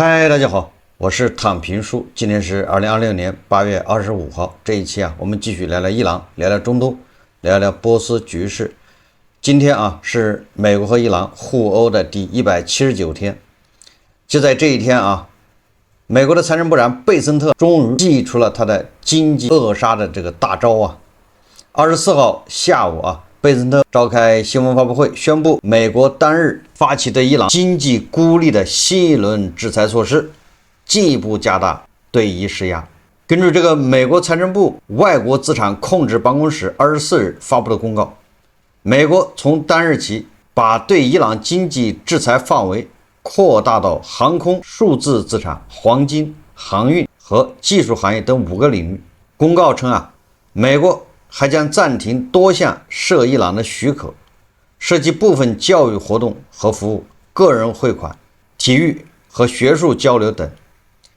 嗨，大家好，我是躺平叔。今天是2026年8月25号。这一期我们继续聊聊伊朗，聊聊中东，聊聊波斯局勢。今天是美国和伊朗互殴的第179天。就在这一天美国的财政部长贝森特終於祭出了他的經濟扼殺的這個大招24號下午貝森特召開新聞發布會，宣布美國當日發起對伊朗經濟孤立的新一輪制裁措施，進一步加大對伊施壓。根據這個美國財政部外國資產控制辦公室24日發布的公告，美國從當日起把對伊朗經濟制裁範圍擴大到航空、數字資產、黃金、航運和技術行業等5個領域。公告稱美國還將暫停多項涉伊朗的許可，涉及部分教育活動和服務、個人匯款、體育和學術交流等。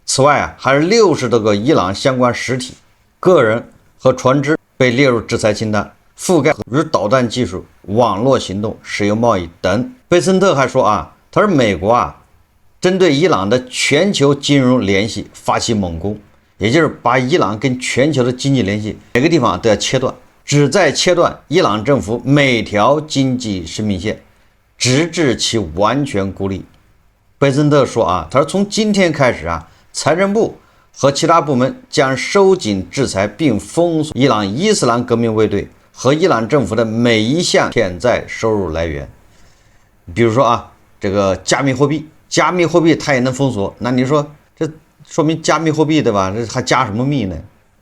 此外還是60多個伊朗相關實體、個人和船隻被列入制裁清單，覆蓋如導彈技術、網絡行動、石油貿易等。貝森特還說他說美國針對伊朗的全球金融聯繫發起猛攻，也就是把伊朗跟全球的經濟聯繫每個地方都要切斷，旨在切斷伊朗政府每條經濟生命線，直至其完全孤立。貝森特說他說從今天開始財政部和其他部門將收緊制裁並封鎖伊朗伊斯蘭革命衛隊和伊朗政府的每一項潛在收入來源。比如說這個加密貨幣它也能封鎖，那你說這說明加密貨幣對吧？這還加什麼密呢？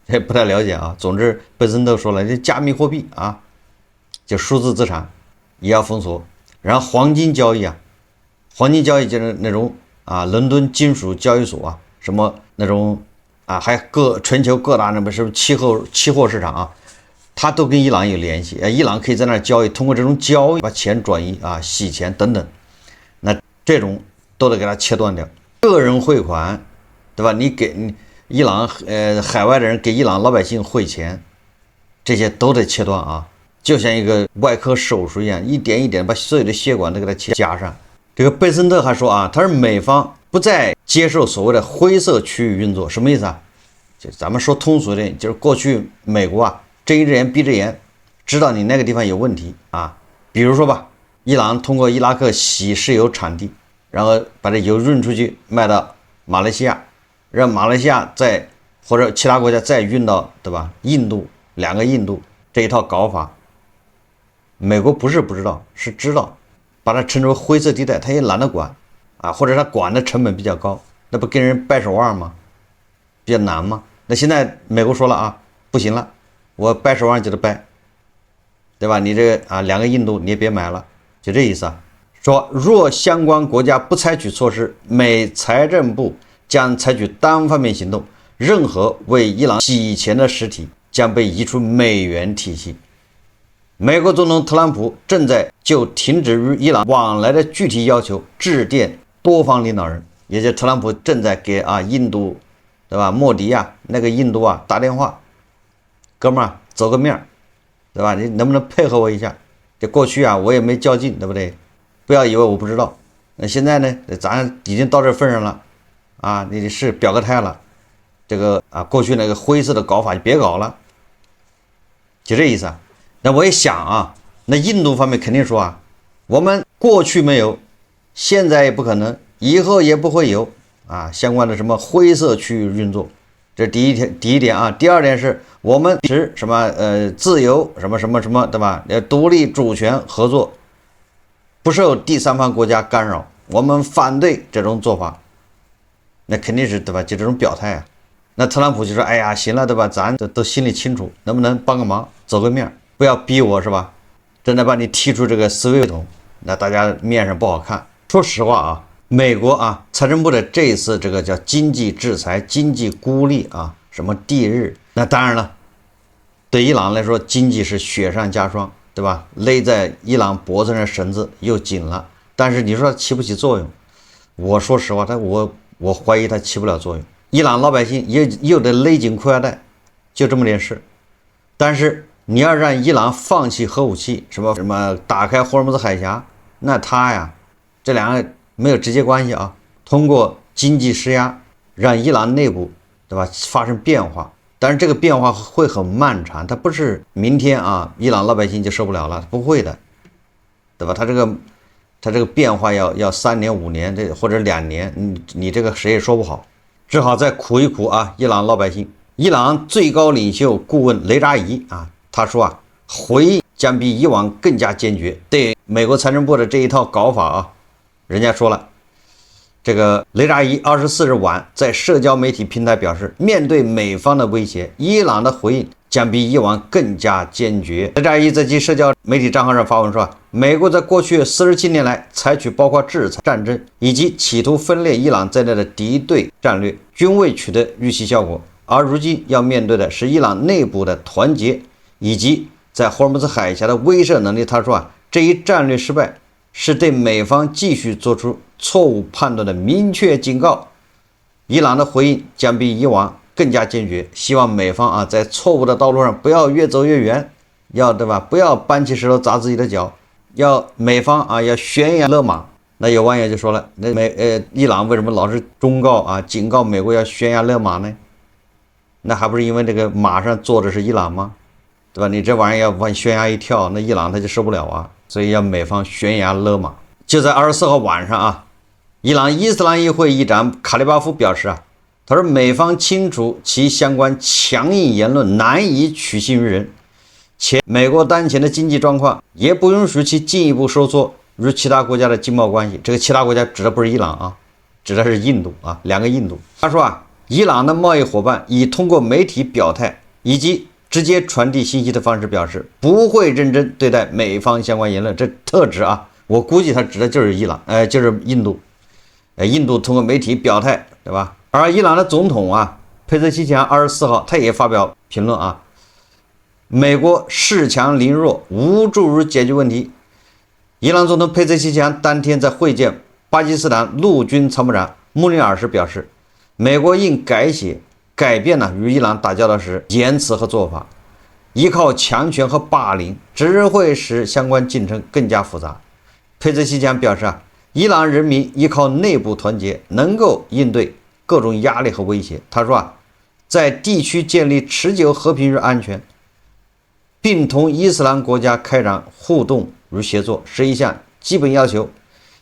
這不太了解總之貝森特說了，這加密貨幣就數字資產也要封鎖。然後黃金交易黃金交易就是那種倫敦金屬交易所什麼那種還全球各大那麼是不是期貨市場它都跟伊朗有聯繫，伊朗可以在那兒交易，通過這種交易把錢轉移洗錢等等，那這種都得給它切斷掉。個人匯款對吧？你給伊朗海外的人給伊朗老百姓匯錢，這些都得切斷就像一個外科手術一樣，一點一點把所有的血管都給它加上。這個貝森特還說他說美方不再接受所謂的灰色區域運作。什麼意思就咱們說通俗點，就是過去美國睜一隻眼閉隻眼，知道你那個地方有問題比如說吧，伊朗通過伊拉克洗石油產地，然後把這油運出去賣到馬來西亞，讓馬來西亞再或者其他國家再運到對吧？印度，2個印度，這一套搞法，美國不是不知道，是知道，把它稱之為灰色地帶，他也懶得管或者他管的成本比較高，那不跟人掰手腕嗎？比較難嗎？那現在美國說了不行了，我掰手腕就得掰，對吧？你這個2個印度你也別買了，就這意思說若相關國家不採取措施，美財政部將採取單方面行動，任何為伊朗洗錢的實體將被移出美元體系。美國總統特朗普正在就停止與伊朗往來的具體要求致電多方領導人，也就是特朗普正在給印度對吧？莫迪那個印度打電話，哥們兒走個面對吧？你能不能配合我一下？這過去我也沒較勁，對不對？不要以為我不知道。那現在呢，咱已經到這份上了你是表個態了。這個過去那個灰色的搞法就別搞了，就這意思那我也想那印度方面肯定說我們過去沒有，現在也不可能，以後也不會有相關的什麼灰色區域運作。這第一點第二點是我們持什麼自由什麼什麼什麼对吧？獨立主權合作，不受第三方國家干擾，我們反對這種做法。那肯定是對吧？就這種表態那特朗普就說哎呀行了對吧？咱都心裡清楚，能不能幫個忙走個面，不要逼我是吧？真的把你踢出這個思維統，那大家面上不好看。說實話美國財政部的這一次這個叫經濟制裁、經濟孤立什麼地日，那當然了，對伊朗來說經濟是雪上加霜，對吧？勒在伊朗脖子上的繩子又緊了，但是你說它起不起作用？我說實話，我懷疑它起不了作用。伊朗老百姓又得勒緊褲腰帶，就這麼點事。但是你要讓伊朗放棄核武器，什麼打開霍爾木茲海峽，那他这兩個沒有直接關係通過經濟施壓，讓伊朗內部，對吧，發生變化。但是這個變化會很漫長，它不是明天啊，伊朗老百姓就受不了了，不會的，對吧？它這個變化要3年5年或者2年，你這個誰也說不好，只好再苦一苦啊，伊朗老百姓。伊朗最高領袖顧問雷扎伊啊，他說啊，回應將比以往更加堅決。對美國財政部的這一套搞法啊，人家說了。這個雷扎伊24日晚在社交媒體平台表示，面對美方的威脅，伊朗的回應將比以往更加堅決。雷扎伊在其社交媒體賬號上發文說，美國在過去47年來採取包括制裁、戰爭以及企圖分裂伊朗在內的敵對戰略，均未取得預期效果。而如今要面對的是伊朗內部的團結以及在霍爾木茲海峽的威懾能力。他說這一戰略失敗是對美方繼續做出錯誤判斷的明確警告。伊朗的回應將比以往更加堅決，希望美方啊在錯誤的道路上不要越走越遠，对吧？不要搬起石頭砸自己的腳，美方啊要悬崖勒馬。那有網友就說了，伊朗為什麼老是忠告啊警告美國要懸崖勒馬呢？那還不是因為這個馬上坐的是伊朗嗎？對吧？你這玩意兒要往懸崖一跳，那伊朗他就受不了啊，所以要美方懸崖勒馬。就在24號晚上啊，伊朗伊斯兰議會議長卡利巴夫表示啊，他說美方清楚其相關強硬言論難以取信於人，且美國當前的經濟狀況也不允許其進一步收縮與其他國家的經貿關係。這個其他國家指的不是伊朗啊，指的是印度啊，2個印度。他說啊，伊朗的貿易夥伴以通過媒體表態以及直接傳遞信息的方式表示，不會認真對待美方相關言論。這特指啊，我估計他指的就是伊朗，就是印度。印度通過媒體表態，對吧？而伊朗的總統啊，佩泽西强24號他也發表評論啊，美國恃強凌弱，無助於解決問題。伊朗總統佩澤西強當天在會見巴基斯坦陸軍參謀長穆尼爾時表示，美國應改變與伊朗打交道時言辭和做法，依靠強權和霸凌只會使相關進程更加複雜。佩泽西強表示啊，伊朗人民依靠內部團結能夠應對各種壓力和威脅。他說啊，在地區建立持久和平與安全，並同伊斯蘭國家開展互動與協作是一項基本要求。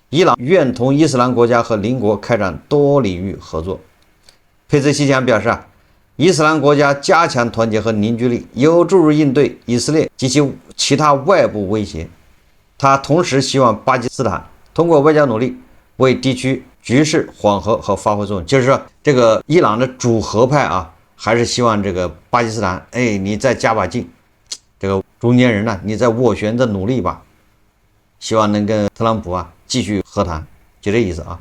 伊朗願同伊斯蘭國家和鄰國開展多領域合作。佩泽西強表示啊，伊斯蘭國家加強團結和凝聚力，有助於應對以色列及其他外部威脅。他同時希望巴基斯坦通過外交努力為地區局勢緩和和發揮作用。就是說，這個伊朗的主和派啊，還是希望這個巴基斯坦，你再加把勁，這個中間人呢，你再斡旋的努力吧，希望能跟特朗普啊繼續和談，就這意思啊。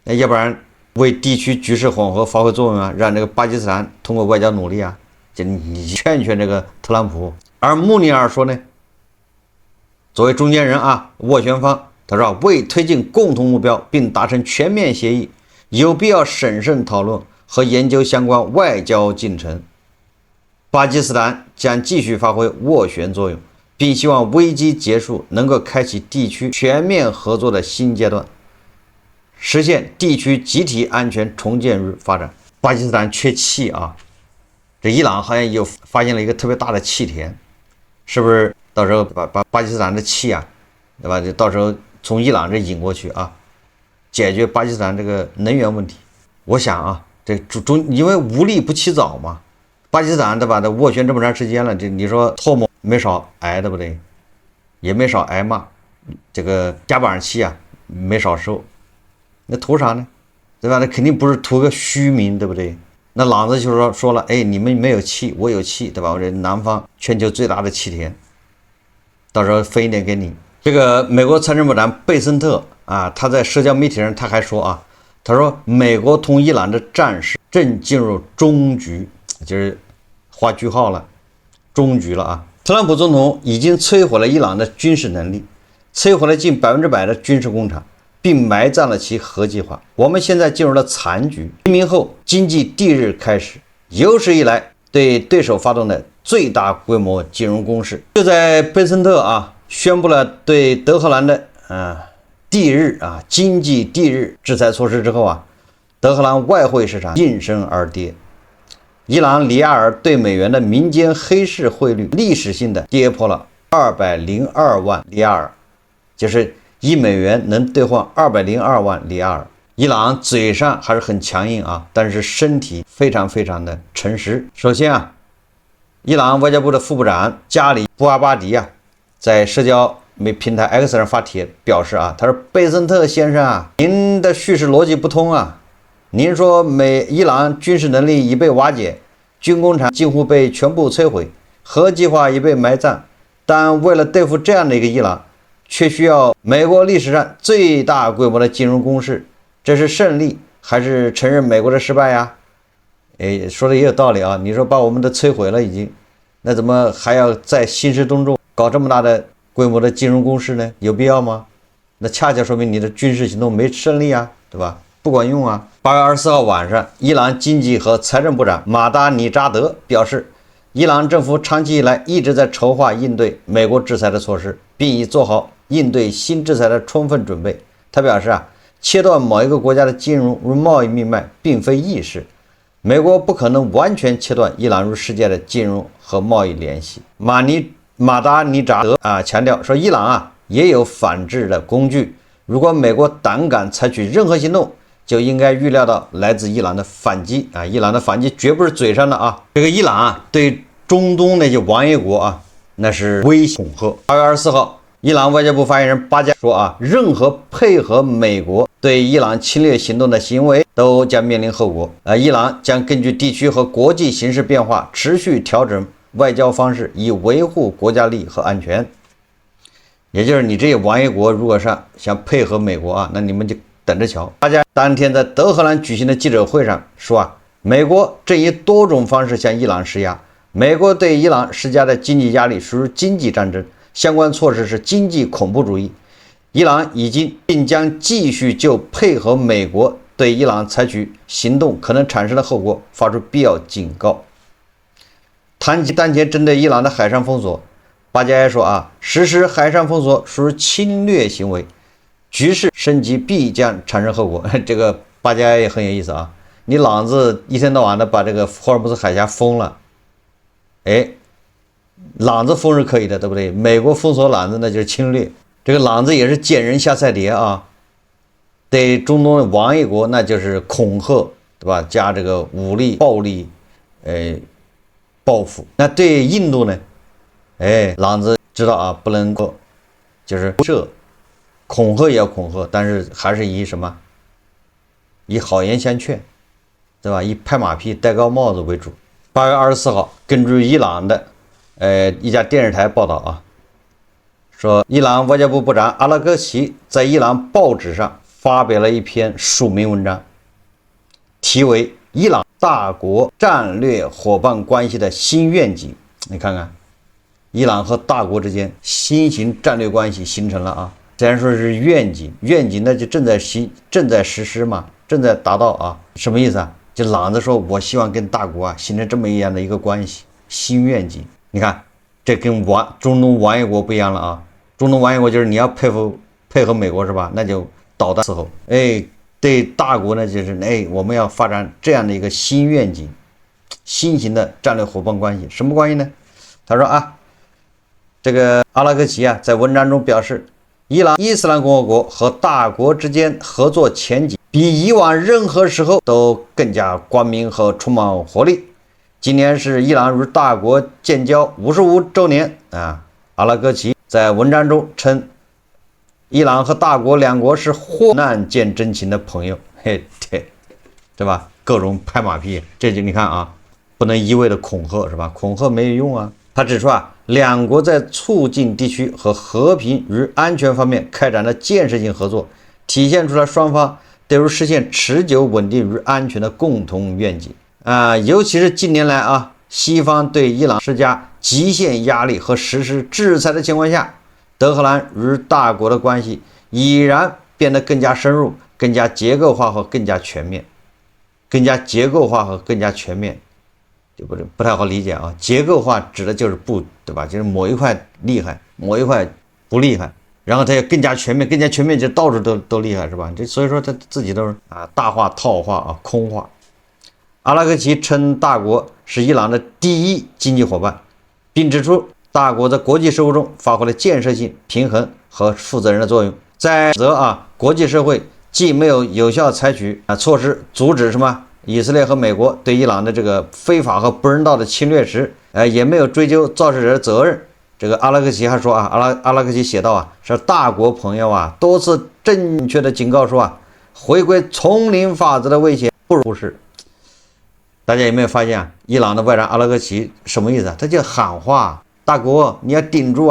要不然為地區局勢緩和發揮作用啊，讓這個巴基斯坦通過外交努力啊，就你勸這個特朗普。而穆尼爾說呢，作為中間人啊，斡旋方，他說為推進共同目標並達成全面協議，有必要審慎討論和研究相關外交進程。巴基斯坦將繼續發揮斡旋作用，並希望危機結束能夠開啟地區全面合作的新階段，實現地區集體安全重建與發展。巴基斯坦缺氣啊，這伊朗好像又發現了一個特別大的氣田，是不是？到時候把巴基斯坦的氣啊，對吧？就到时候從伊朗這引過去啊，解決巴基斯坦這個能源問題。我想啊，這因為無利不起早嘛，巴基斯坦对吧？這斡旋這麼長時間了，這你說唾沫沒少挨，對不對？也沒少挨罵，這個夾板氣啊沒少受。那圖啥呢？對吧？那肯定不是圖個虛名，對不對？那朗子就說了，你們沒有氣，我有氣，对吧？我这南方全球最大的气田，到時候分一點給你。這個美國財政部長貝森特啊，他在社交媒體上他還說啊，他說美國同伊朗的戰事正進入終局，就是畫句號了，終局了啊。特朗普總統已經摧毀了伊朗的軍事能力，摧毀了近100%的軍事工廠，並埋葬了其核計劃。我們現在進入了殘局，黎明後經濟第一日開始，有史以來對對手發動的最大規模金融攻勢。就在貝森特啊宣布了對德黑蘭的经濟第一日制裁措施之後啊，德黑蘭外匯市場应声而跌。伊朗里亚尔对美元的民间黑市汇率歷史性的跌破了202萬里亚爾，就是1美元能兑換202萬里亚爾。伊朗嘴上還是很強硬啊，但是身體非常的誠實。首先啊，伊朗外交部的副部長加里布阿巴迪啊，在社交平台 X 上发帖表示啊，他说贝森特先生啊，您的叙事逻輯不通啊。您說伊朗軍事能力已被瓦解，軍工廠近乎被全部摧毀，核計劃已被埋葬，但為了對付這樣的一個伊朗，卻需要美國歷史上最大規模的金融攻勢，這是勝利還是承認美國的失敗呀？說的也有道理啊。你說把我們都摧毀了已經，那怎麼還要在興師動眾搞這麼大的規模的金融攻勢呢？有必要嗎？那恰恰說明你的軍事行動沒勝利啊，對吧？不管用啊。8月24號晚上，伊朗經濟和財政部長馬達尼扎德表示，伊朗政府長期以來一直在籌劃應對美國制裁的措施，並已做好應對新制裁的充分準備。他表示啊，切斷某一個國家的金融與貿易命脈並非易事，美國不可能完全切斷伊朗與世界的金融和貿易聯繫。馬達尼扎德強調說，伊朗啊也有反制的工具，如果美國膽敢採取任何行動，就應該預料到來自伊朗的反擊啊！伊朗的反擊絕不是嘴上的啊！這個伊朗啊，對中東那些王爺國啊，那是威脅恐嚇。8月24號，伊朗外交部發言人巴加說啊，任何配合美國對伊朗侵略行動的行為都將面臨後果。伊朗將根據地區和國際形勢變化，持續調整外交方式，以維護國家利益和安全。也就是你這些王爺國，如果是想配合美國啊，那你們就等着瞧。大家當天在德黑蘭舉行的記者會上說啊，美國正以多種方式向伊朗施壓，美國對伊朗施加的經濟壓力屬於經濟戰爭，相關措施是經濟恐怖主義。伊朗已經並將繼續就配合美國對伊朗採取行動可能產生的後果發出必要警告。談及當前針對伊朗的海上封鎖，巴加耶說啊，實施海上封鎖屬於侵略行為，局勢升級必將產生後果。這個巴加耶也很有意思啊，你朗子一天到晚的把這個霍爾木茲海峽封了，朗子封是可以的，对不对？美國封锁朗子那就是侵略，這個朗子也是見人下菜碟啊。對中東的王爺國那就是恐嚇，對吧？加這個武力暴力，報復。那對印度呢？朗子知道啊，不能夠就是恐嚇也要恐嚇，但是還是以什麼？以好言相勸，對吧？以拍馬屁、戴高帽子為主。8月24號，根據伊朗的一家電視台報道啊，說伊朗外交部部長阿拉戈齊在伊朗報紙上發表了一篇署名文章，題為《伊朗大國戰略夥伴關係的新願景》。你看看，伊朗和大國之間新型戰略關係形成了啊。雖然說是願景，願景那就正在實施嘛，正在達到啊。什麼意思啊？就朗子說，我希望跟大國啊形成這麼一樣的一個關係，新願景。你看，這跟中東王爺國不一樣了啊。中東王爺國就是你要配合美國是吧？那就導彈伺候。對大國呢就是我們要發展這樣的一個新願景，新型的戰略夥伴關係。什麼關係呢？他說啊，這個阿拉戈齊啊在文章中表示，伊朗伊斯蘭共和國和大國之間合作前景比以往任何時候都更加光明和充滿活力。今年是伊朗與大國建交55周年啊！阿拉戈齊在文章中稱，伊朗和大國兩國是患難見真情的朋友。對吧？各種拍馬屁，這就你看啊，不能一味的恐嚇是吧？恐嚇沒有用啊。他指出啊，兩國在促進地區和和平與安全方面開展了建設性合作，體現出了雙方對於實現持久穩定與安全的共同願景啊。尤其是近年來啊，西方對伊朗施加極限壓力和實施制裁的情況下，德黑蘭與大國的關係已然變得更加深入、更加結構化和更加全面。更加結構化和更加全面，就不太好理解啊。結構化指的就是对吧？就是某一塊厲害，某一塊不厲害。然後他也更加全面，更加全面就到处都厲害是吧？这所以說他自己都是大话套话空话。阿拉克奇称大國是伊朗的第一經濟夥伴，並指出大國在國際事務中發揮了建設性、平衡和負責任的作用。在則國際社會既沒有有效採取措施阻止以色列和美國對伊朗的這個非法和不人道的侵略時，也沒有追究肇事者的責任。這個阿拉克奇還說阿拉克奇寫道是大國朋友多次正確的警告說回歸叢林法則的威脅不容忽視。大家有沒有發現伊朗的外長阿拉克奇什麼意思他就喊話，大國你要頂住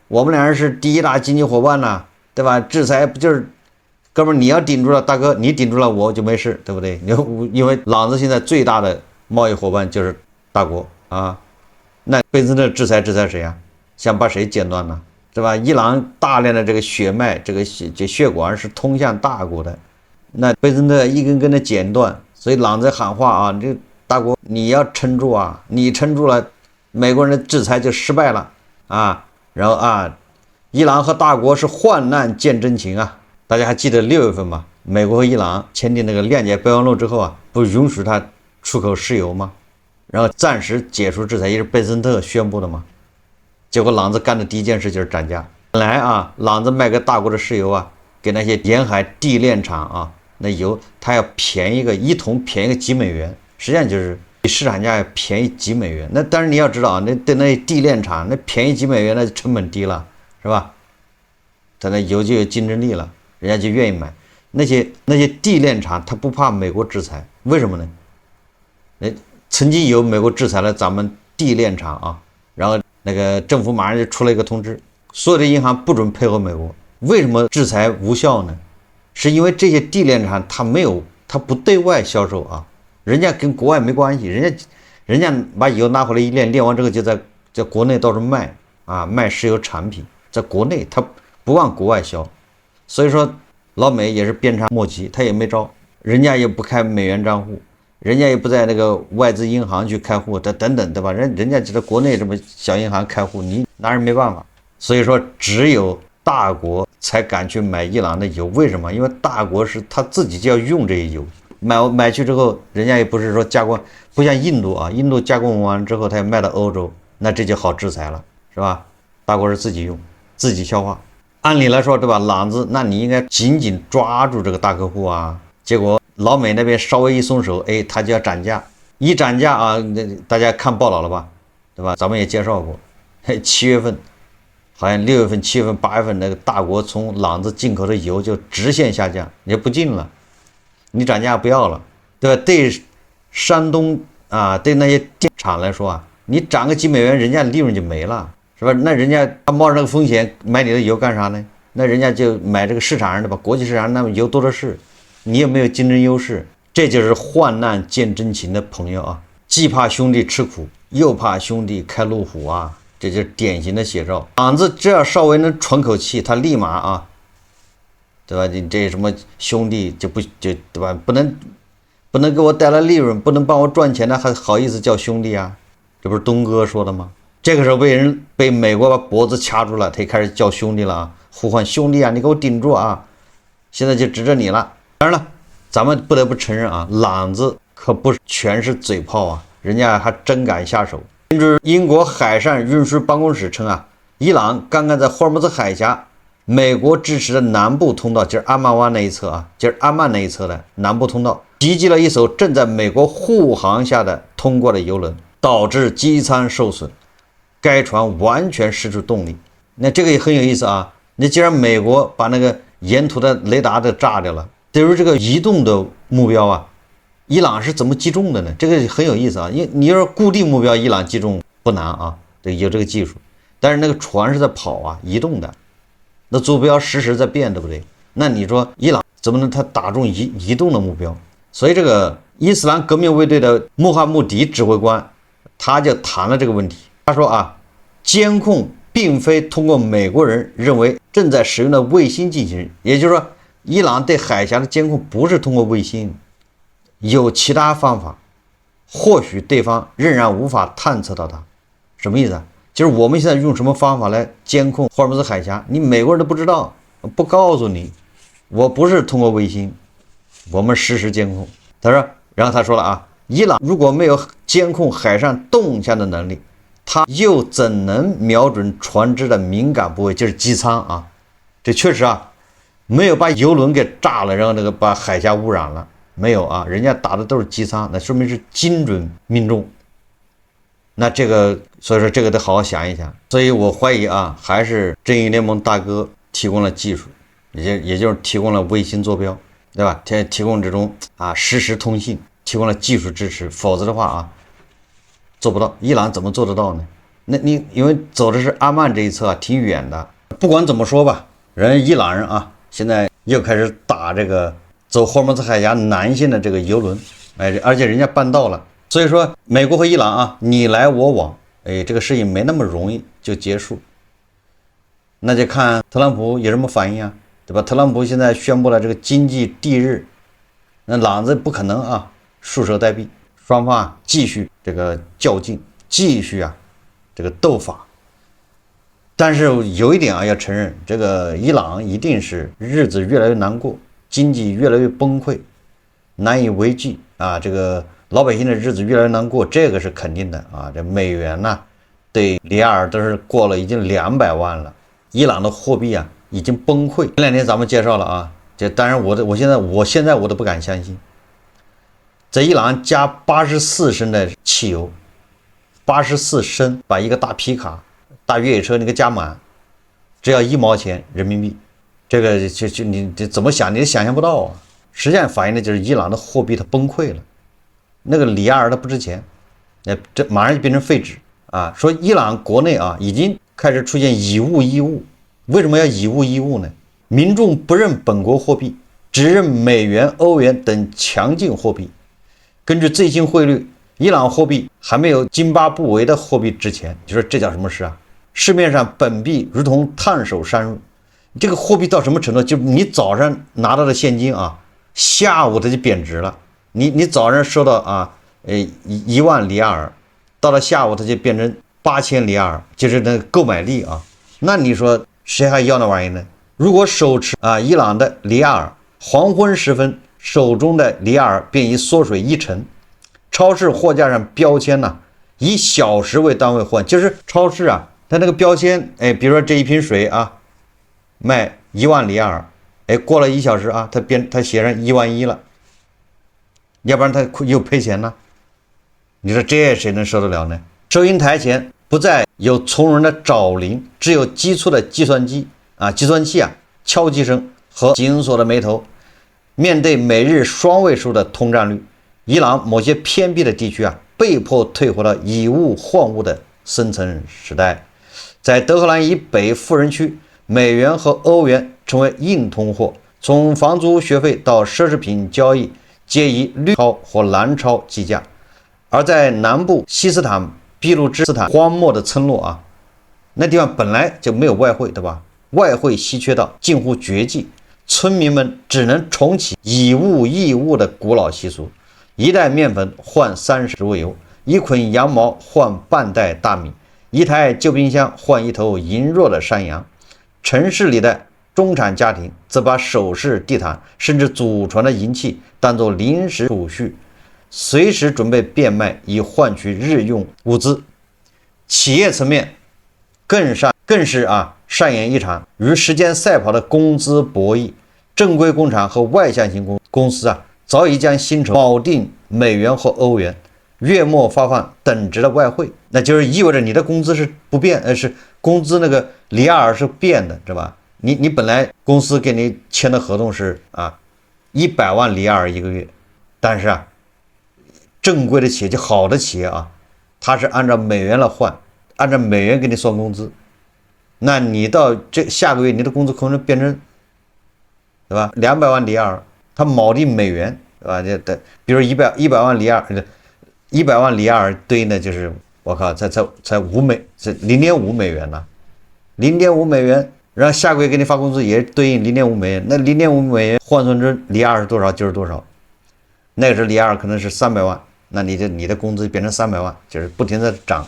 我們兩人是第一大經濟夥伴呢，對吧？制裁不就是哥們你要頂住了，大哥你頂住了我就沒事，对不对？因為朗子現在最大的貿易夥伴就是大國那贝森特制裁誰想把誰剪斷呢？对吧？伊朗大量的这個血脈，這個血管是通向大國的，那貝森特一根根的剪斷，所以朗子喊話這大國你要撐住你撐住了，美國人的制裁就失敗了然後伊朗和大國是患難見真情大家還記得6月份嗎？美國和伊朗簽訂那個諒解備忘錄之後不允許他出口石油嗎？然後暫時解除制裁也是貝森特宣布的嗎？結果朗子幹的第一件事就是漲價。本來朗子賣給大國的石油給那些沿海地煉廠那油他要便宜一桶便宜幾美元，實際上就是比市場價要便宜幾美元。那当然你要知道那对那些地煉廠那便宜幾美元那成本低了是吧？他那油就有競爭力了，人家就願意買。那些地煉廠他不怕美國制裁，為什麼呢？曾經有美國制裁了咱們地煉廠然後那個政府馬上就出了一個通知，所有的銀行不准配合美国。為什麼制裁無效呢？是因為這些地煉廠它不對外銷售人家跟國外沒關係，人家把油拿回來一煉完之後就在國內到處賣賣石油產品，在國內他不往國外銷。所以說老美也是鞭長莫及，他也沒招，人家也不開美元賬戶，人家也不在那個外資銀行去開戶等等，对吧？人家只在國內這麼小銀行開戶，你拿人沒辦法。所以說只有大國才敢去買伊朗的油，為什麼？因為大國是他自己就要用這些油，買去之後，人家也不是說加工，不像印度印度加工完之後他要賣到歐洲，那這就好制裁了，是吧？大國是自己用，自己消化。按理來說，對吧？朗子，那你應該緊緊抓住這個大客戶結果老美那邊稍微一鬆手，他就要漲價，一漲價大家看報道了吧，對吧？咱們也介紹過，7月份。好像6月份、7月份、8月份那個大國從朗子進口的油就直線下降，也不進了，你漲價不要了，對吧？對山東對那些電廠來說你漲個幾美元，人家利潤就沒了，是吧？那人家冒着這個風險買你的油幹啥呢？那人家就買這個市場上的吧，國際市場那麼油多的是，你也沒有競爭優勢，這就是患難見真情的朋友既怕兄弟吃苦，又怕兄弟開路虎這就是典型的寫照。朗子只要稍微能喘口氣，他立馬對吧？你這什麼兄弟就对吧？不能給我帶來利潤，不能幫我賺錢的，還好意思叫兄弟這不是東哥說的嗎？這個時候被美國把脖子掐住了，他也開始叫兄弟了呼喚兄弟你給我頂住現在就指着你了。當然了，咱們不得不承認朗子可不全是嘴炮人家還真敢下手。英國海上運輸辦公室稱伊朗剛剛在霍爾木茲海峽美國支持的南部通道，就是阿曼灣那一側就是阿曼那一側的南部通道襲擊了一艘正在美國護航下的通過的油輪，導致機艙受損，該船完全失去動力。那這個也很有意思那既然美國把那個沿途的雷達都炸掉了，對於這個移動的目標伊朗是怎麼擊中的呢？這個很有意思因為你要是固定目標，伊朗擊中不難對，有這個技術。但是那个船是在跑移動的，那坐標實時在變，對不對？那你說伊朗怎麼能他打中移動的目標？所以這個伊斯蘭革命衛隊的穆罕默迪指揮官他就談了這個問題。他說監控並非通過美國人認為正在使用的衛星進行，也就是說，伊朗對海峽的監控不是通過衛星。有其他方法，或許對方仍然無法探測到它。什麼意思就是我们現在用什麼方法來監控霍爾木茲海峽，你美國人都不知道，不告訴你，我不是通過衛星，我們實時監控。他說，然後他說了啊，伊朗如果沒有監控海上動向的能力，他又怎能瞄準船只的敏感部位，就是機艙啊？這確實啊，沒有把油輪給炸了，然後那個把海峽污染了，沒有啊，人家打的都是機艙，那說明是精準命中。那這個，所以說這個得好好想一想。所以我懷疑啊，還是正義聯盟大哥提供了技術，也就是提供了衛星坐標，對吧？提供這種啊實時通信，提供了技術支持，否則的話啊，做不到。伊朗怎麼做得到呢？那你因為走的是阿曼這一側啊，挺遠的。不管怎麼說吧，伊朗人啊，現在又開始打這個走霍爾木茲海峽南線的這個油輪，哎，而且人家辦到了。所以說，美國和伊朗啊，你來我往，哎，這個事情沒那麼容易就結束。那就看特朗普有什麼反應啊，對吧？特朗普现在宣布了這個經濟帝日，那朗子不可能啊束手待斃，雙方啊繼續這個較勁，繼續啊這個鬥法。但是有一點啊要承認，這個伊朗一定是日子越來越難過，經濟越來越崩潰，難以為繼啊，這個老百姓的日子越來越難過，這個是肯定的啊。這美元呢，對里亞爾都是過了已經200萬了，伊朗的貨幣啊已經崩潰。前兩天咱們介紹了啊，這當然我現在我都不敢相信，在伊朗加84升的汽油，84升把一個大皮卡、大越野車那個加滿，只要1毛錢人民幣，這個你怎麼想你想象不到啊！實際上反映的就是伊朗的貨幣它崩潰了。那個里亞爾它不值錢，這馬上就變成廢紙啊！說伊朗國內啊已經開始出現以物易物，為什麼要以物易物呢？民眾不認本國貨幣，只認美元、歐元等強勁貨幣。根據最新匯率，伊朗貨幣還沒有津巴布韋的貨幣值錢。你說這叫什麼事啊？市面上本幣如同燙手山芋，這個貨幣到什麼程度？就你早上拿到的現金啊，下午它就貶值了。你早上收到啊，1萬里亞爾，到了下午它就變成8000里亞爾，就是那個購買力啊。那你說誰還要那玩意呢？如果手持啊伊朗的里亞爾，黃昏時分手中的里亞爾便已縮水1成。超市貨架上標籤呢，以小時為單位換，就是超市啊，它那個標籤，哎，比如說這一瓶水啊，賣1萬里亞爾，哎，過了1小時啊，它寫上1萬1了。要不然他又賠錢了，你說這誰能受得了呢？收銀台前不再有從容的找零，只有急促的計算器啊敲擊聲和緊鎖的眉頭。面對每日雙位數的通脹率，伊朗某些偏僻的地區啊，被迫退回了以物換物的深層時代。在德黑蘭以北富人區，美元和歐元成為硬通貨，從房租、學費到奢侈品交易，皆以綠鈔或藍鈔計價。而在南部西斯坦俾路支斯坦荒漠的村落啊，那地方本來就沒有外匯，對吧？外匯稀缺到近乎絕跡，村民們只能重啟以物易物的古老習俗：一袋麵粉換30植物油，一捆羊毛換半袋大米，一台舊冰箱換一頭羸弱的山羊。城市裡的中產家庭則把首飾、地毯甚至祖傳的銀器當作臨時儲蓄，隨時準備變賣以換取日用物資。企業層面更是上演一場與時間賽跑的工資博弈。正規工廠和外向型公司啊，早已將薪酬錨定美元或歐元，月末發放等值的外匯，那就是意味着你的工資是不變，是工資那個里亞爾是变的，是吧？你本來公司給你簽的合同是100萬里亞爾一個月，但是啊，正規的企業就好的企業啊，它是按照美元来換，按照美元給你算工資，那你到下個月你的工資可能變成，对吧？200萬里亞爾，它錨定美元，对吧？比如100萬里亞爾，100萬里亞爾對應的就是我靠，才0.5美元呢，0.5美元。然後下個月給你發工資也對應0.5美元，那0.5美元換算成里亞爾是多少就是多少。那個時候里亞爾可能是300萬，那你的工資變成300萬，就是不停的漲。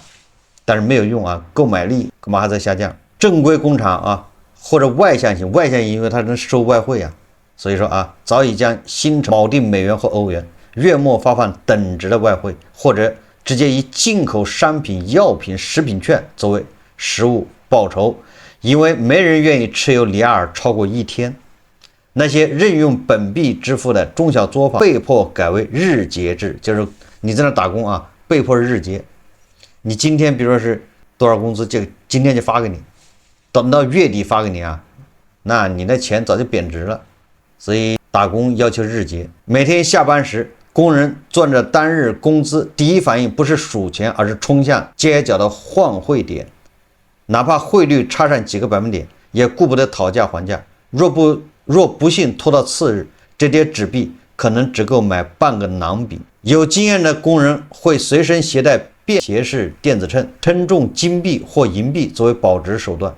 但是沒有用啊，購買力幹嘛還在下降？正規工廠啊，或者外向型，因為它能收外匯啊，所以說啊，早已将新锚定美元或歐元，月末發放等值的外匯，或者直接以進口商品、藥品、食品券作為實物報酬，因為沒人願意持有里亚爾超過1天。那些任用本幣支付的中小作坊被迫改為日結制，就是你在那打工啊，被迫日結。你今天比如說是多少工資，就今天就發給你，等到月底发给你啊，那你的錢早就貶值了。所以打工要求日結，每天下班時，工人賺着當日工資，第一反應不是數錢，而是衝向街角的換匯點，哪怕匯率差上幾個百分點，也顧不得討價還價。若不幸拖到次日，這疊紙幣可能只夠買半個鯰幣。有經驗的工人會隨身攜帶便攜式電子秤，稱重金幣或銀幣作為保值手段，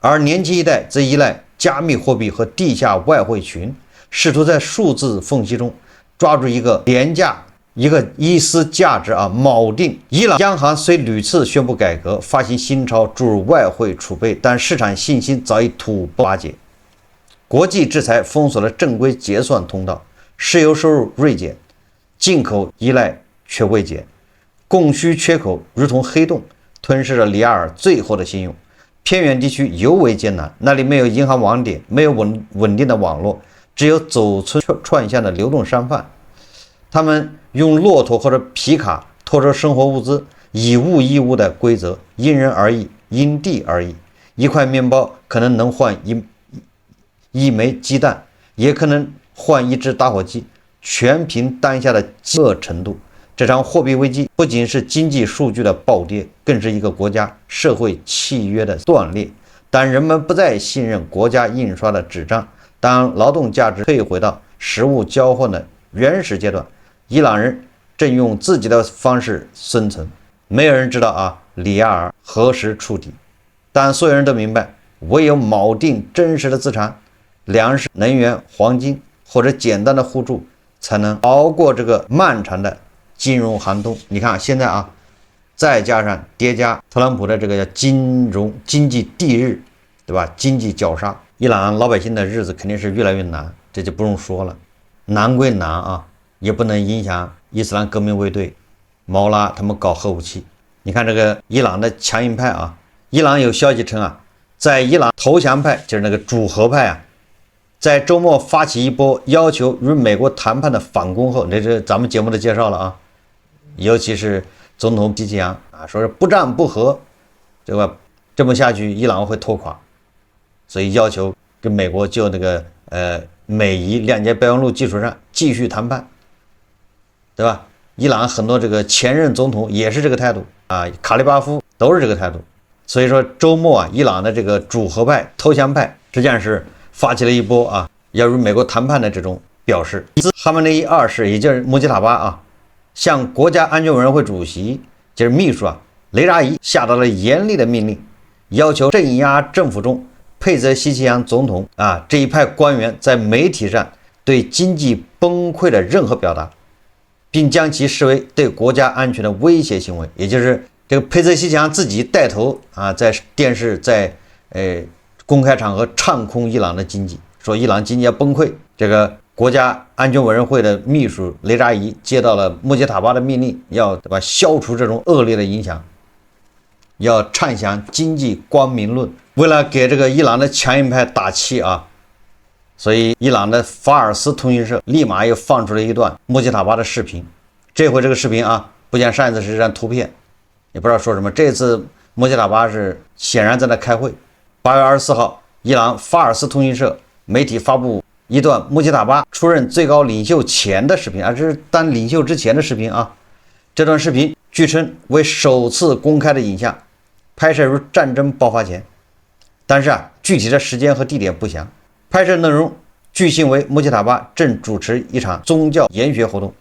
而年輕一代則依賴加密貨幣和地下外匯群，試圖在數字縫隙中抓住一個廉價、一絲價值啊錨定。伊朗央行雖屢次宣布改革，發行新鈔，注入外匯儲備，但市場信心早已土崩瓦解。國際制裁封鎖了正規結算通道，石油收入銳減，進口依賴卻未減，供需缺口如同黑洞，吞噬了里亚爾最後的信用。偏遠地區尤為艱難，那裡沒有銀行網點，沒有穩定的網絡，只有走村串巷的流動商販。他們用駱駝或者皮卡拖着生活物資，以物易物的規則因人而異，因地而異。一塊麵包可能換一枚雞蛋，也可能換一只打火機，全憑當下的飢餓程度。這場貨幣危機不僅是經濟數據的暴跌，更是一個國家社會契約的斷裂。當人們不再信任國家印刷的紙張，當勞動價值退回到實物交換的原始階段，伊朗人正用自己的方式生存。沒有人知道啊，里亞爾何時觸底，但所有人都明白，唯有錨定真實的資產，糧食、能源、黃金或者簡單的互助，才能熬過這個漫長的金融寒冬。你看現在啊，再加上疊加特朗普的這個叫經濟地日，對吧？經濟絞殺，伊朗老百姓的日子肯定是越來越難，這就不用說了。難歸難啊，也不能影響伊斯蘭革命衛隊、毛拉他們搞核武器。你看這個伊朗的強硬派啊，伊朗有消息稱啊，在伊朗投降派就是那個主和派啊，在周末發起一波要求與美國談判的反攻後，這是咱們節目的介紹了啊。尤其是總統西奇揚啊，說是不戰不和，對吧？這麼下去，伊朗會拖垮，所以要求跟美國就那個美伊谅解備忘錄基礎上繼續談判，對吧？伊朗很多這個前任總統也是這個態度啊，卡利巴夫都是這個態度。所以說周末啊，伊朗的這個主和派、投降派實際上是發起了一波啊，要與美國談判的這種表示。哈梅内伊二世，也就是穆吉塔巴啊，向國家安全委員會主席，就是秘書啊雷扎伊下達了嚴厲的命令，要求鎮壓政府中佩澤西奇揚總統啊這一派官員在媒體上對經濟崩潰的任何表達，並將其視為對國家安全的威脅行為。也就是這個佩澤西奇揚自己帶頭啊，在電視在公開場合唱空伊朗的經濟，說伊朗經濟要崩潰。這個國家安全委員會的秘書雷扎伊接到了穆吉塔巴的命令，要对吧消除這種惡劣的影響，要唱響經濟光明論。為了給這個伊朗的強硬派打氣啊，所以伊朗的法爾斯通訊社立馬又放出了一段穆吉塔巴的視頻。這回這個視頻啊，不像上一次是一張圖片，也不知道說什麼。這次穆吉塔巴是顯然在那開會。8月24號，伊朗法尔斯通讯社媒体發布一段穆吉塔巴出任最高領袖前的視頻，這是當領袖之前的視頻啊。這段視頻據稱為首次公開的影像，拍攝於戰爭爆發前，但是具體的時間和地點不詳。拍攝內容據信為穆吉塔巴正主持一場宗教研學活動。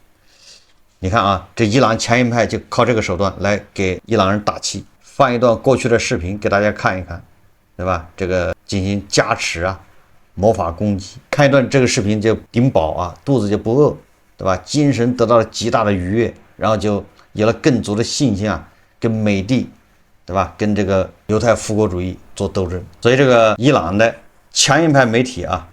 你看啊，這伊朗強硬派就靠這個手段來給伊朗人打氣。放一段過去的視頻給大家看一看，對吧？這個進行加持啊，魔法攻擊。看一段這個視頻就頂飽啊，肚子就不餓，對吧？精神得到了極大的愉悅，然後就有了更足的信心啊，跟美帝對吧？跟這個猶太復國主義做鬥爭。所以这個伊朗的強硬派媒體啊，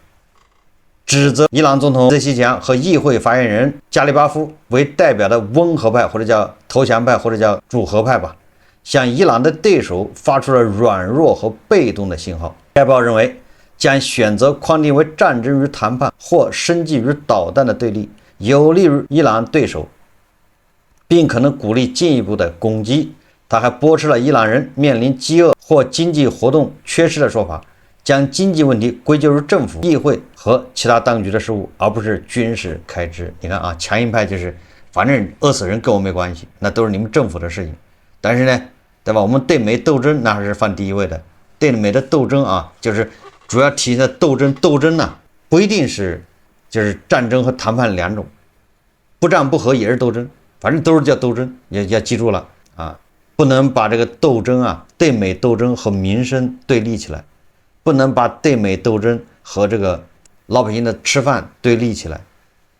指責伊朗總統佩zesh kian和議會發言人加利巴夫為代表的溫和派或者叫投降派或者叫主和派吧，向伊朗的對手發出了軟弱和被動的信號。該報認為，將選擇框定為戰爭與談判或升級與導彈的對立，有利於伊朗對手，並可能鼓勵進一步的攻擊。他還駁斥了伊朗人面臨飢餓或經濟活動缺失的說法，將經濟問題歸咎於政府、議會和其他當局的失誤，而不是軍事開支。你看啊，強硬派就是反正餓死人跟我沒關係，那都是你們政府的事情。但是呢，對吧？我們對美鬥爭那還是放第一位的。對美的鬥爭啊，就是主要體现的鬥爭呢，不一定是就是戰爭和談判兩種，不戰不和也是鬥爭，反正都是叫鬥爭，也要記住了啊。不能把這個鬥爭啊，對美鬥爭和民生對立起來，不能把對美鬥爭和這個老百姓的吃飯對立起來，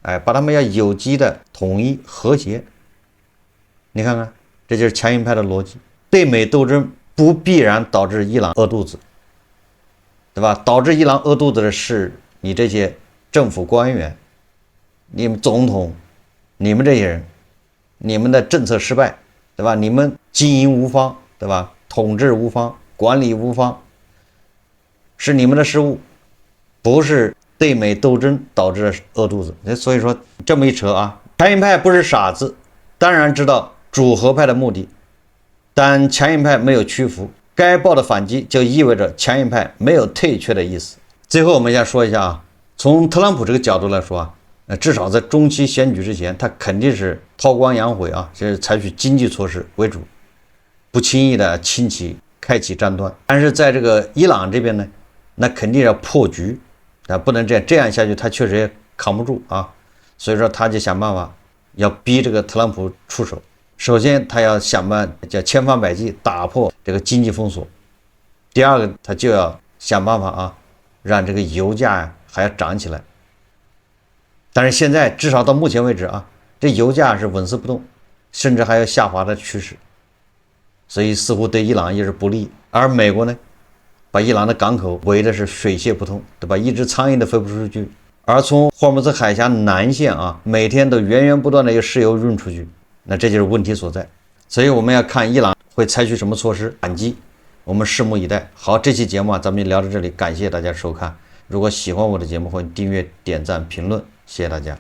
哎，把他們要有機的統一和諧。你看看，這就是強硬派的邏輯。對美鬥爭不必然導致伊朗餓肚子，對吧？導致伊朗餓肚子的是你這些政府官員，你們總統，你們這些人，你們的政策失敗，對吧？你們經營無方，對吧？統治無方，管理無方，是你們的失誤，不是對美鬥爭導致的餓肚子。所以說這麼一扯啊，強硬派不是傻子，當然知道主和派的目的，但強硬派沒有屈服。該報的反擊就意味着強硬派沒有退卻的意思。最後我們先說一下啊，從特朗普這個角度來說啊，至少在中期選舉之前，他肯定是韜光養晦啊，就是採取經濟措施為主，不輕易的開啟戰端。但是在這個伊朗這邊呢，那肯定要破局啊，不能這樣下去，他確實也扛不住啊。所以說他就想辦法要逼這個特朗普出手。首先他要想辦法叫千方百計打破這個經濟封鎖，第二個他就要想辦法啊，讓這個油價還要漲起來。但是現在至少到目前為止啊，這油價是穩死不動，甚至還有下滑的趨勢，所以似乎對伊朗也是不利。而美國呢，把伊朗的港口圍的是水泄不通，對吧？一隻蒼蠅都飛不出去。而從霍爾木茲海峽南線啊，每天都源源不斷的有石油運出去，那這就是問題所在。所以我們要看伊朗會採取什麼措施反擊，我們拭目以待。好，這期節目啊，咱們就聊到這裡，感謝大家收看。如果喜歡我的節目，歡迎訂閱、點讚、評論，謝謝大家。